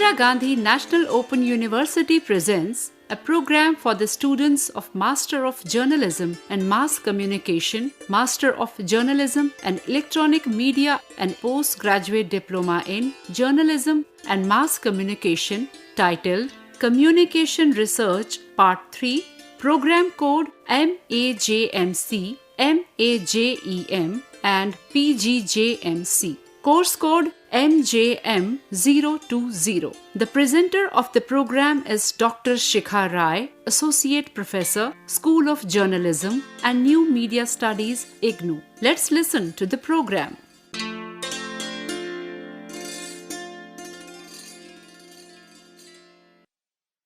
Indira Gandhi National Open University presents a program for the students of Master of Journalism and Mass Communication, Master of Journalism and Electronic Media and Postgraduate Diploma in Journalism and Mass Communication titled Communication Research Part 3, Program Code MAJMC, MAJEM and PGJMC. Course code MJM020. The presenter of the program is Dr. Shikha Rai, Associate Professor, School of Journalism and New Media Studies, IGNOU. Let's listen to the program.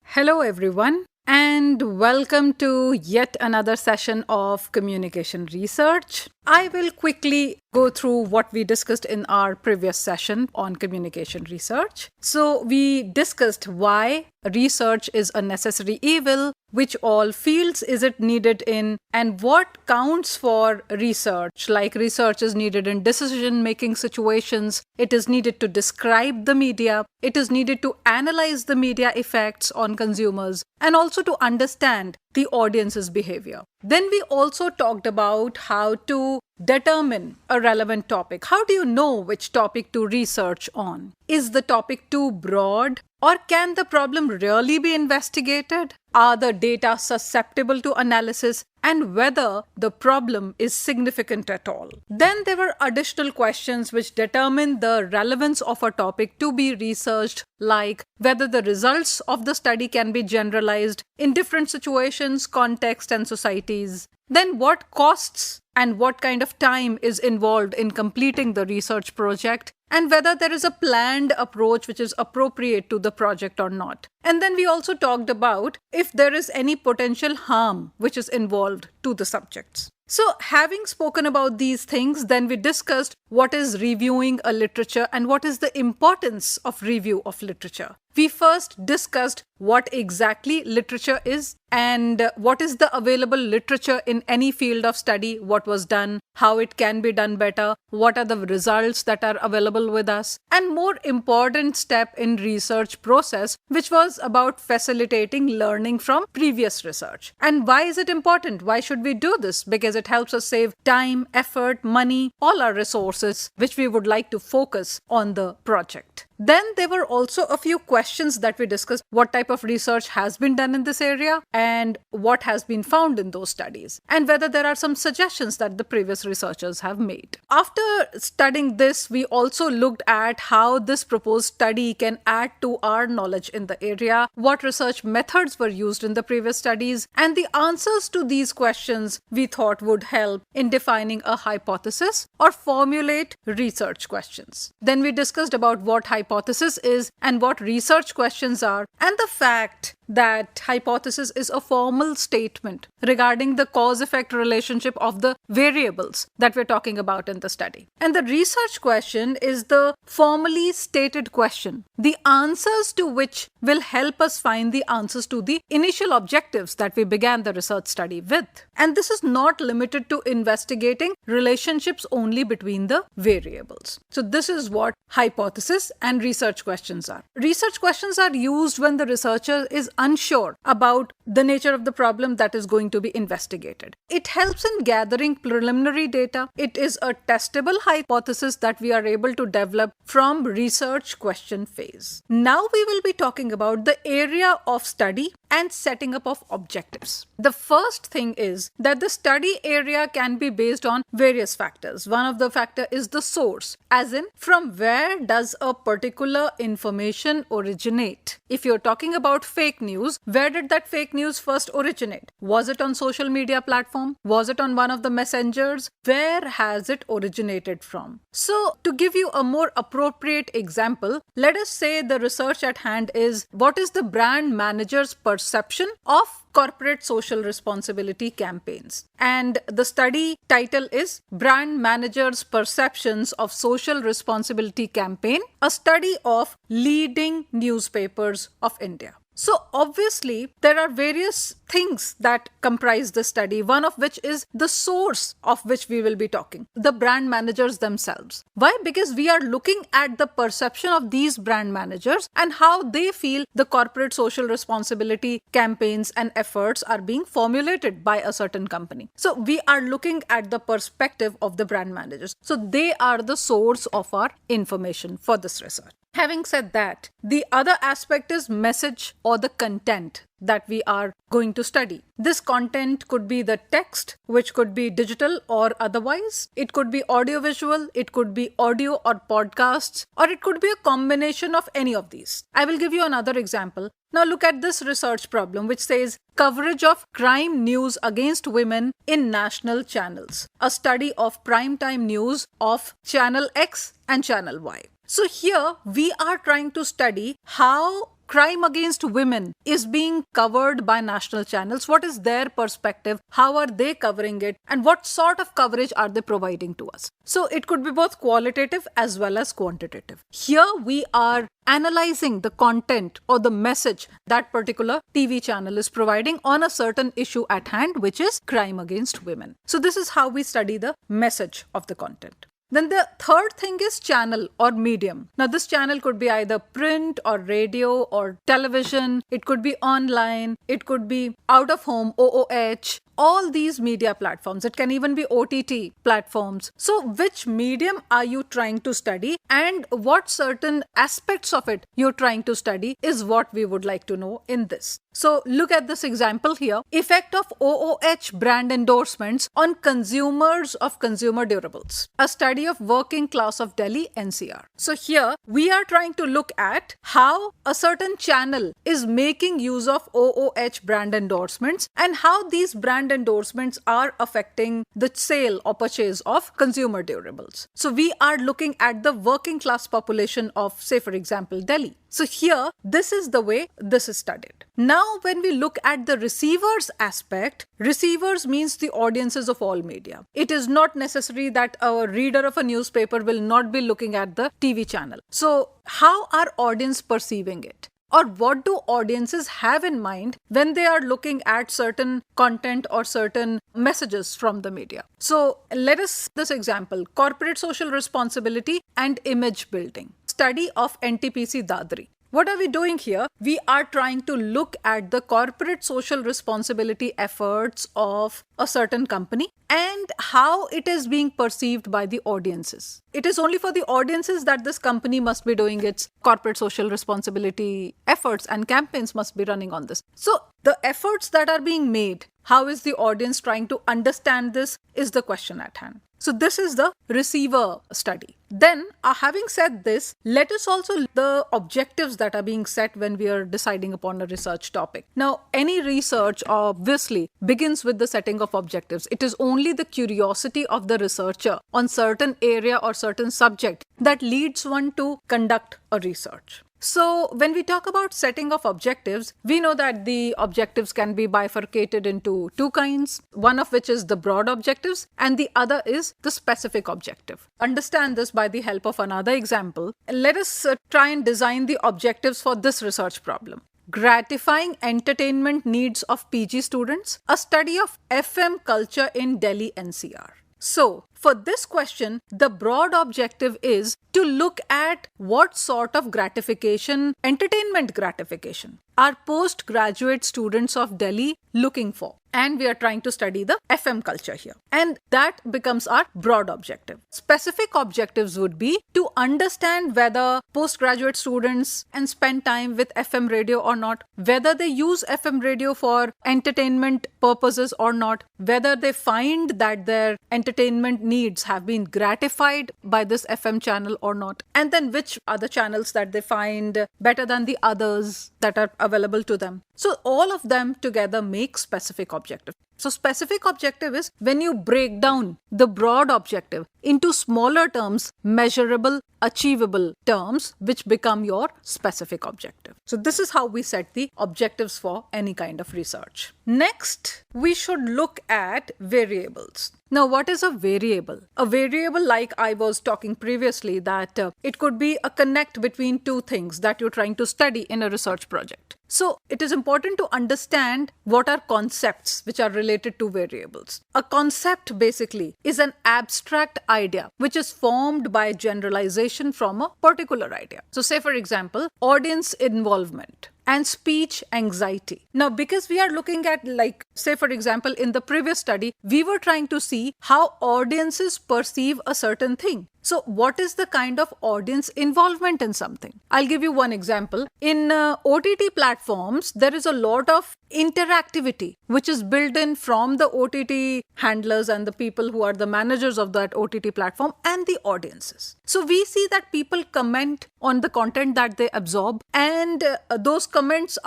Hello everyone and welcome to yet another session of communication research. I will quickly go through what we discussed in our previous session on communication research. So we discussed why research is a necessary evil, which all fields is it needed in, and what counts for research. Like research is needed in decision-making situations, it is needed to describe the media, it is needed to analyze the media effects on consumers, and also to understand the audience's behavior. Then we also talked about how to determine a relevant topic. How do you know which topic to research on? Is the topic too broad? Or can the problem really be investigated? Are the data susceptible to analysis? And whether the problem is significant at all. Then there were additional questions which determine the relevance of a topic to be researched, like whether the results of the study can be generalized in different situations, contexts, and societies. Then what costs and what kind of time is involved in completing the research project, and whether there is a planned approach which is appropriate to the project or not. And then we also talked about if there is any potential harm which is involved to the subjects. So having spoken about these things, then we discussed what is reviewing a literature and what is the importance of review of literature. We first discussed what exactly literature is and what is the available literature in any field of study, what was done, how it can be done better, what are the results that are available with us, and more important step in research process, which was about facilitating learning from previous research. And why is it important? Why should we do this? Because it helps us save time, effort, money, all our resources, which we would like to focus on the project. Then there were also a few questions that we discussed. What type of research has been done in this area and what has been found in those studies, and whether there are some suggestions that the previous researchers have made. After studying this, we also looked at how this proposed study can add to our knowledge in the area, what research methods were used in the previous studies, and the answers to these questions we thought would help in defining a hypothesis or formulate research questions. Then we discussed about what hypothesis is and what research questions are, and the fact that hypothesis is a formal statement regarding the cause-effect relationship of the variables that we're talking about in the study. And the research question is the formally stated question, the answers to which will help us find the answers to the initial objectives that we began the research study with. And this is not limited to investigating relationships only between the variables. So this is what hypothesis and research questions are. Research questions are used when the researcher is unsure about the nature of the problem that is going to be investigated. It helps in gathering preliminary data. It is a testable hypothesis that we are able to develop from research question phase. Now we will be talking about the area of study and setting up of objectives. The first thing is that the study area can be based on various factors. One of the factor is the source, as in from where does a particular information originate. If you're talking about fake news, where did that fake news first originate? Was it on social media platform? Was it on one of the messengers? Where has it originated from? So to give you a more appropriate example, let us say the research at hand is what is the brand manager's perception of corporate social responsibility campaigns. And the study title is Brand Managers' Perceptions of Social Responsibility Campaign, a study of leading newspapers of India. So obviously, there are various things that comprise the study, one of which is the source of which we will be talking, the brand managers themselves. Why? Because we are looking at the perception of these brand managers and how they feel the corporate social responsibility campaigns and efforts are being formulated by a certain company. So we are looking at the perspective of the brand managers. So they are the source of our information for this research. Having said that, the other aspect is message or the content that we are going to study. This content could be the text, which could be digital or otherwise. It could be audiovisual, it could be audio or podcasts, or it could be a combination of any of these. I will give you another example. Now look at this research problem, which says coverage of crime news against women in national channels. A study of primetime news of Channel X and Channel Y. So here we are trying to study how crime against women is being covered by national channels. What is their perspective? How are they covering it? And what sort of coverage are they providing to us? So it could be both qualitative as well as quantitative. Here we are analyzing the content or the message that particular TV channel is providing on a certain issue at hand, which is crime against women. So this is how we study the message of the content. Then the third thing is channel or medium. Now this channel could be either print or radio or television. It could be online. It could be out of home, OOH. All these media platforms. It can even be OTT platforms. So which medium are you trying to study and what certain aspects of it you're trying to study is what we would like to know in this. So look at this example here. Effect of OOH brand endorsements on consumers of consumer durables. A study of working class of Delhi NCR. So here we are trying to look at how a certain channel is making use of OOH brand endorsements and how these brand endorsements are affecting the sale or purchase of consumer durables. So we are looking at the working class population of, say for example, Delhi. So here, this is the way this is studied. Now, when we look at the receivers aspect, receivers means the audiences of all media. It is not necessary that a reader of a newspaper will not be looking at the TV channel. So how are audience perceiving it? Or what do audiences have in mind when they are looking at certain content or certain messages from the media? So let us this example, corporate social responsibility and image building. Study of NTPC Dadri. What are we doing here? We are trying to look at the corporate social responsibility efforts of a certain company and how it is being perceived by the audiences. It is only for the audiences that this company must be doing its corporate social responsibility efforts and campaigns must be running on this. So the efforts that are being made, how is the audience trying to understand this is the question at hand. So this is the receiver study. Then, having said this, let us also look at the objectives that are being set when we are deciding upon a research topic. Now, any research obviously begins with the setting of objectives. It is only the curiosity of the researcher on certain area or certain subject that leads one to conduct a research. So when we talk about setting of objectives, we know that the objectives can be bifurcated into two kinds, one of which is the broad objectives and the other is the specific objective. Understand this by the help of another example. Let us try and design the objectives for this research problem. Gratifying entertainment needs of PG students, a study of FM culture in Delhi NCR. So, for this question, the broad objective is to look at what sort of gratification, entertainment gratification, are postgraduate students of Delhi looking for. And we are trying to study the FM culture here. And that becomes our broad objective. Specific objectives would be to understand whether postgraduate students and spend time with FM radio or not, whether they use FM radio for entertainment purposes or not, whether they find that their entertainment needs have been gratified by this FM channel or not, and then which other channels that they find better than the others that are available to them. So all of them together make specific objective. So specific objective is when you break down the broad objective into smaller terms, measurable, achievable terms, which become your specific objective. So this is how we set the objectives for any kind of research. Next, we should look at variables. Now, what is a variable? A variable, like I was talking previously, that it could be a connect between two things that you're trying to study in a research project. So it is important to understand what are concepts which are related to variables. A concept basically is an abstract idea which is formed by generalization from a particular idea. So say for example, audience involvement and speech anxiety. Now, because we are looking at, like, say for example, in the previous study, we were trying to see how audiences perceive a certain thing. So what is the kind of audience involvement in something? I'll give you one example. In OTT platforms, there is a lot of interactivity which is built in from the OTT handlers and the people who are the managers of that OTT platform and the audiences. So we see that people comment on the content that they absorb, and those comments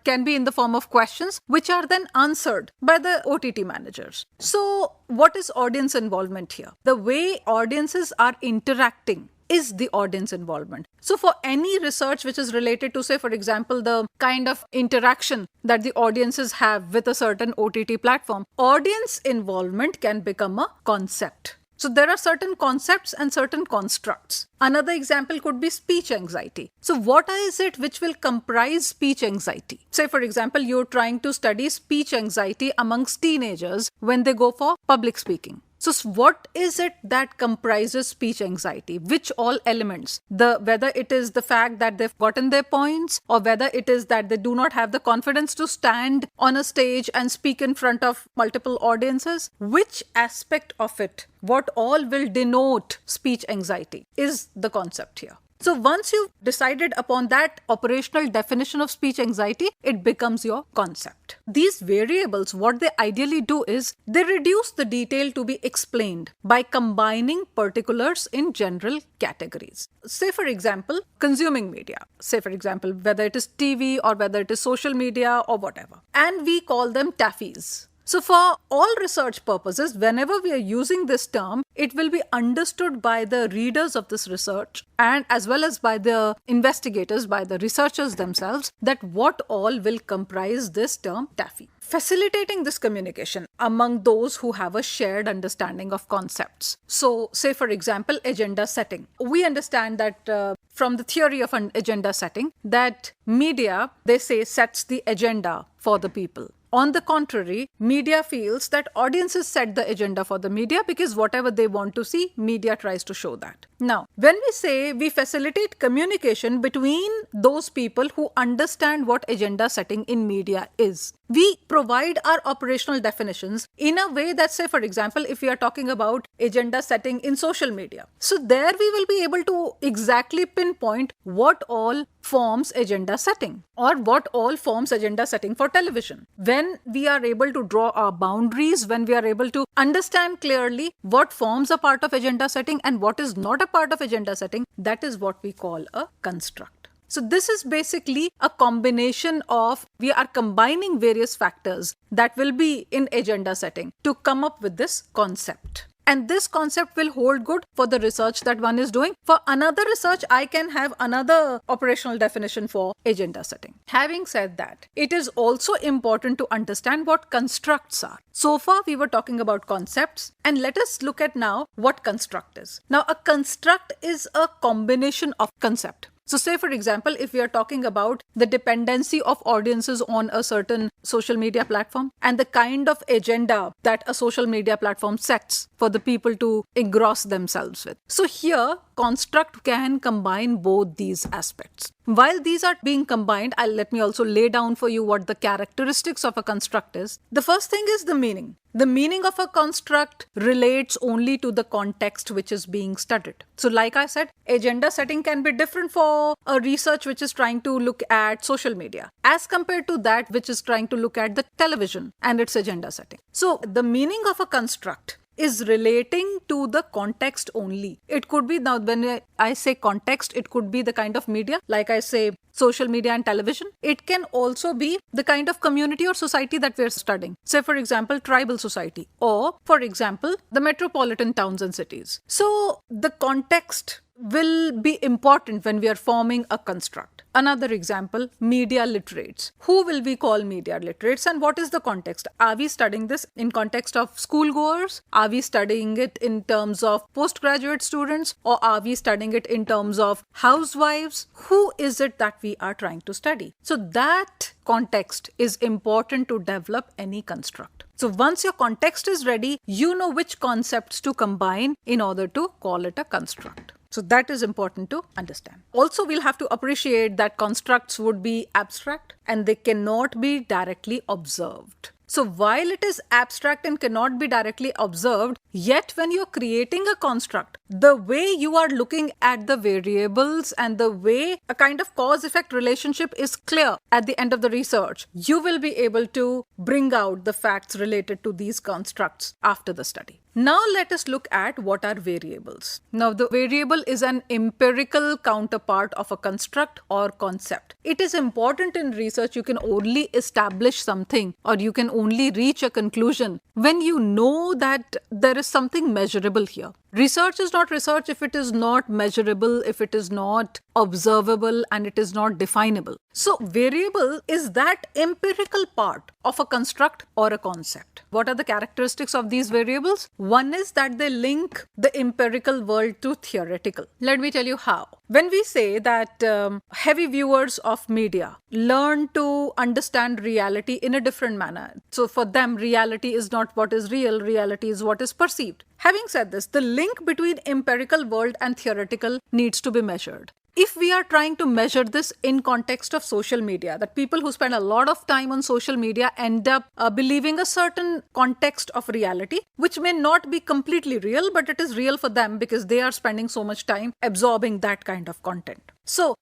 can be in the form of questions which are then answered by the OTT managers. So what is audience involvement here? The way audiences are interacting is the audience involvement. So for any research which is related to, say for example, the kind of interaction that the audiences have with a certain OTT platform, audience involvement can become a concept. So there are certain concepts and certain constructs. Another example could be speech anxiety. So what is it which will comprise speech anxiety? Say for example, you're trying to study speech anxiety amongst teenagers when they go for public speaking. So what is it that comprises speech anxiety? Which all elements? Whether it is the fact that they've gotten their points, or whether it is that they do not have the confidence to stand on a stage and speak in front of multiple audiences. Which aspect of it, what all will denote speech anxiety, is the concept here. So once you've decided upon that operational definition of speech anxiety, it becomes your concept. These variables, what they ideally do is they reduce the detail to be explained by combining particulars in general categories. Say for example, consuming media. Say for example, whether it is TV or whether it is social media or whatever. And we call them TAFEs. So for all research purposes, whenever we are using this term, it will be understood by the readers of this research and as well as by the investigators, by the researchers themselves, that what all will comprise this term TAFE. Facilitating this communication among those who have a shared understanding of concepts. So say for example, agenda setting. We understand that from the theory of an agenda setting, that media, they say, sets the agenda for the people. On the contrary, media feels that audiences set the agenda for the media because whatever they want to see, media tries to show that. Now, when we say we facilitate communication between those people who understand what agenda setting in media is, we provide our operational definitions in a way that, say, for example, if we are talking about agenda setting in social media, so there we will be able to exactly pinpoint what all forms agenda setting or what all forms agenda setting for television. When we are able to draw our boundaries, when we are able to understand clearly what forms a part of agenda setting and what is not a part of agenda setting, that is what we call a construct. So this is basically a combination of, we are combining various factors that will be in agenda setting to come up with this concept. And this concept will hold good for the research that one is doing. For another research, I can have another operational definition for agenda setting. Having said that, it is also important to understand what constructs are. So far, we were talking about concepts, and let us look at now what construct is. Now, a construct is a combination of concept. So say for example, if we are talking about the dependency of audiences on a certain social media platform and the kind of agenda that a social media platform sets for the people to engross themselves with. So here, construct can combine both these aspects. While these are being combined, let me also lay down for you what the characteristics of a construct is. The first thing is the meaning. The meaning of a construct relates only to the context which is being studied. So like I said, agenda setting can be different for a research which is trying to look at social media as compared to that which is trying to look at the television and its agenda setting. So the meaning of a construct is relating to the context only. It could be, now when I say context, it could be the kind of media, like I say social media and television. It can also be the kind of community or society that we're studying. Say for example, tribal society, or for example, the metropolitan towns and cities. So the context will be important when we are forming a construct. Another example, media literates. Who will we call media literates and what is the context? Are we studying this in context of schoolgoers? Are we studying it in terms of postgraduate students? Or are we studying it in terms of housewives? Who is it that we are trying to study? So that context is important to develop any construct. So once your context is ready, you know which concepts to combine in order to call it a construct. So that is important to understand. Also, we'll have to appreciate that constructs would be abstract and they cannot be directly observed. So while it is abstract and cannot be directly observed, yet when you're creating a construct, the way you are looking at the variables and the way a kind of cause-effect relationship is clear at the end of the research, you will be able to bring out the facts related to these constructs after the study. Now let us look at what are variables. Now the variable is an empirical counterpart of a construct or concept. It is important in research you can only establish something or you can only reach a conclusion when you know that there is something measurable here. Research is not research if it is not measurable, if it is not observable, and it is not definable. So variable is that empirical part of a construct or a concept. What are the characteristics of these variables? One is that they link the empirical world to theoretical. Let me tell you how. When we say that heavy viewers of media learn to understand reality in a different manner. So for them, reality is not what is real, reality is what is perceived. Having said this, the link between empirical world and theoretical needs to be measured. If we are trying to measure this in context of social media, that people who spend a lot of time on social media end up believing a certain context of reality, which may not be completely real, but it is real for them because they are spending so much time absorbing that kind of content. So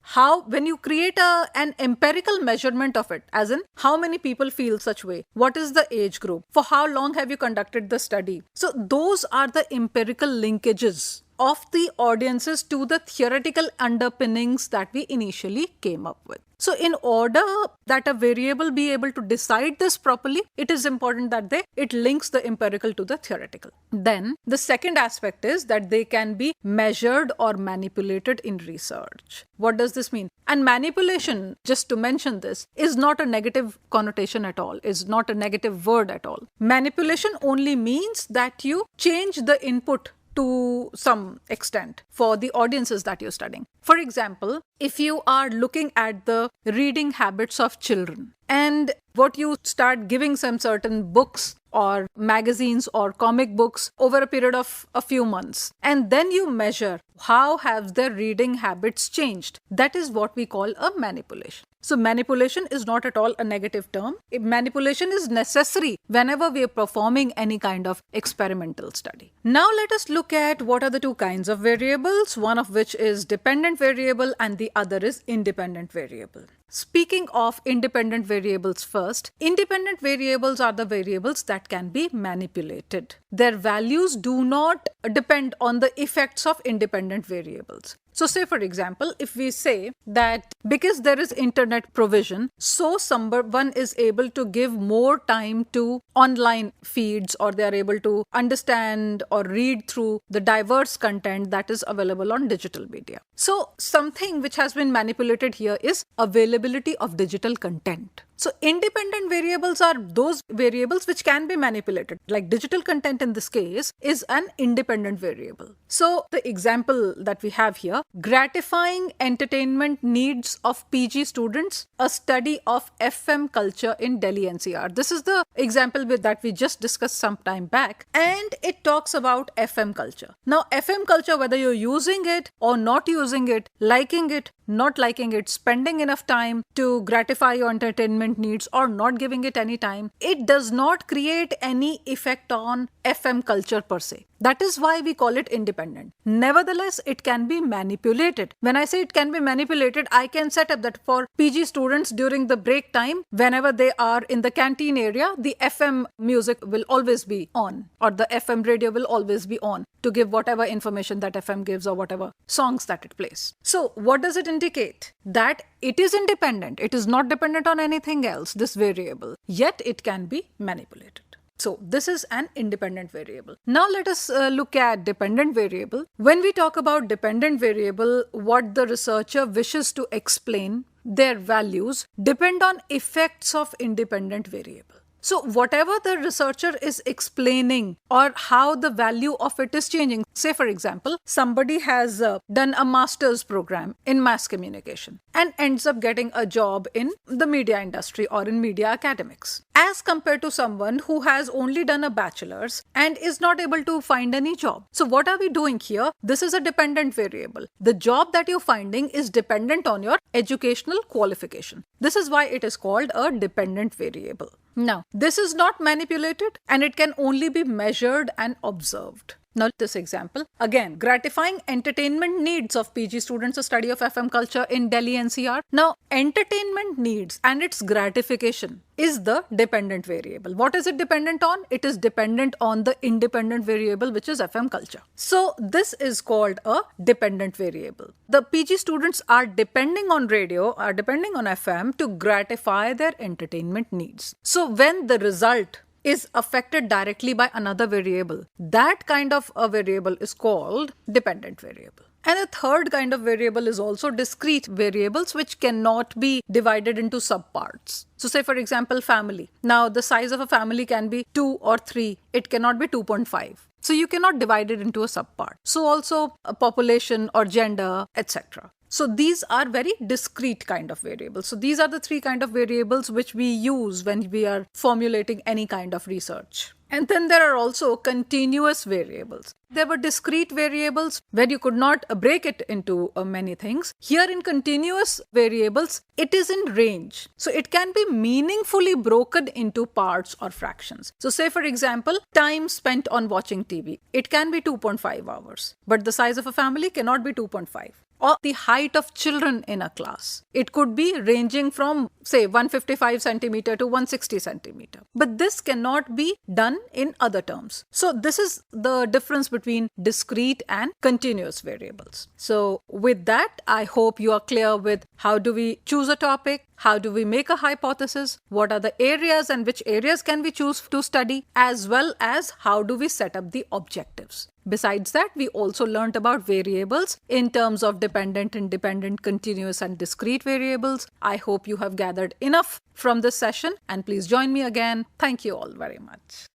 when you create an empirical measurement of it, as in how many people feel such way, what is the age group, for how long have you conducted the study? So those are the empirical linkages of the audiences to the theoretical underpinnings that we initially came up with. So in order that a variable be able to decide this properly, it is important that it links the empirical to the theoretical. Then the second aspect is that they can be measured or manipulated in research. What does this mean? And manipulation, just to mention this, is not a negative connotation at all, is not a negative word at all. Manipulation only means that you change the input to some extent for the audiences that you're studying. For example, if you are looking at the reading habits of children and what you start giving some certain books or magazines or comic books over a period of a few months, and then you measure how have their reading habits changed, that is what we call a manipulation. So manipulation is not at all a negative term. Manipulation is necessary whenever we are performing any kind of experimental study. Now let us look at what are the two kinds of variables, one of which is dependent variable and the other is independent variable. Speaking of independent variables first, independent variables are the variables that can be manipulated. Their values do not depend on the effects of independent variables. So say for example, if we say that because there is internet provision, so someone is able to give more time to online feeds or they are able to understand or read through the diverse content that is available on digital media. So something which has been manipulated here is availability of digital content. So independent variables are those variables which can be manipulated. Like digital content in this case is an independent variable. So the example that we have here, gratifying entertainment needs of PG students, a study of FM culture in Delhi NCR. This is the example that we just discussed some time back, and it talks about FM culture. Now FM culture, whether you're using it or not using it, liking it, not liking it, spending enough time to gratify your entertainment needs or not giving it any time, it does not create any effect on FM culture per se. That is why we call it independent. Nevertheless, it can be manipulated. When I say it can be manipulated, I can set up that for PG students during the break time, whenever they are in the canteen area, the FM music will always be on or the FM radio will always be on to give whatever information that FM gives or whatever songs that it plays. So what does it indicate? That it is independent. It is not dependent on anything else, this variable. Yet it can be manipulated. So this is an independent variable. Now let us look at dependent variable. When we talk about dependent variable, what the researcher wishes to explain, their values depend on effects of independent variable. So whatever the researcher is explaining or how the value of it is changing, say for example, somebody has done a master's program in mass communication and ends up getting a job in the media industry or in media academics, as compared to someone who has only done a bachelor's and is not able to find any job. So what are we doing here? This is a dependent variable. The job that you're finding is dependent on your educational qualification. This is why it is called a dependent variable. Now, this is not manipulated and it can only be measured and observed. Now, this example, again, gratifying entertainment needs of PG students, a study of FM culture in Delhi NCR. Now, entertainment needs and its gratification is the dependent variable. What is it dependent on? It is dependent on the independent variable, which is FM culture. So, this is called a dependent variable. The PG students are depending on radio, are depending on FM to gratify their entertainment needs. So, when the result is affected directly by another variable, that kind of a variable is called dependent variable. And a third kind of variable is also discrete variables, which cannot be divided into subparts. So say for example, family. Now the size of a family can be 2 or 3. It cannot be 2.5. So you cannot divide it into a subpart. So also a population or gender, etc. So these are very discrete kind of variables. So these are the 3 kind of variables which we use when we are formulating any kind of research. And then there are also continuous variables. There were discrete variables where you could not break it into many things. Here in continuous variables, it is in range. So it can be meaningfully broken into parts or fractions. So say for example, time spent on watching TV. It can be 2.5 hours, but the size of a family cannot be 2.5. Or the height of children in a class. It could be ranging from, say, 155 centimeter to 160 centimeter. But this cannot be done in other terms. So this is the difference between discrete and continuous variables. So with that, I hope you are clear with how do we choose a topic, how do we make a hypothesis, what are the areas and which areas can we choose to study, as well as how do we set up the objectives. Besides that, we also learnt about variables in terms of dependent, independent, continuous and discrete variables. I hope you have gathered enough from this session and please join me again. Thank you all very much.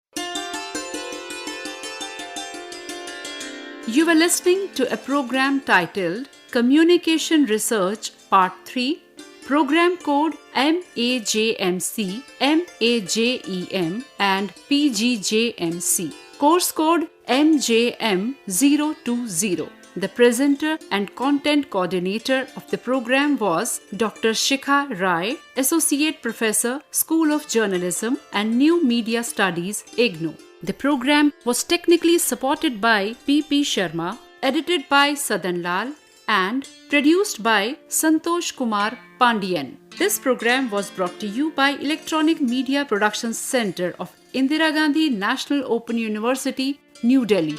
You were listening to a program titled Communication Research Part 3, Program Code MAJMC, MAJEM and PGJMC. Course Code MJM020. The presenter and content coordinator of the program was Dr. Shikha Rai, Associate Professor, School of Journalism and New Media Studies, IGNOU. The program was technically supported by P.P. Sharma, edited by Sadan Lal, and produced by Santosh Kumar Pandian. This program was brought to you by Electronic Media Productions Center of Indira Gandhi National Open University, New Delhi.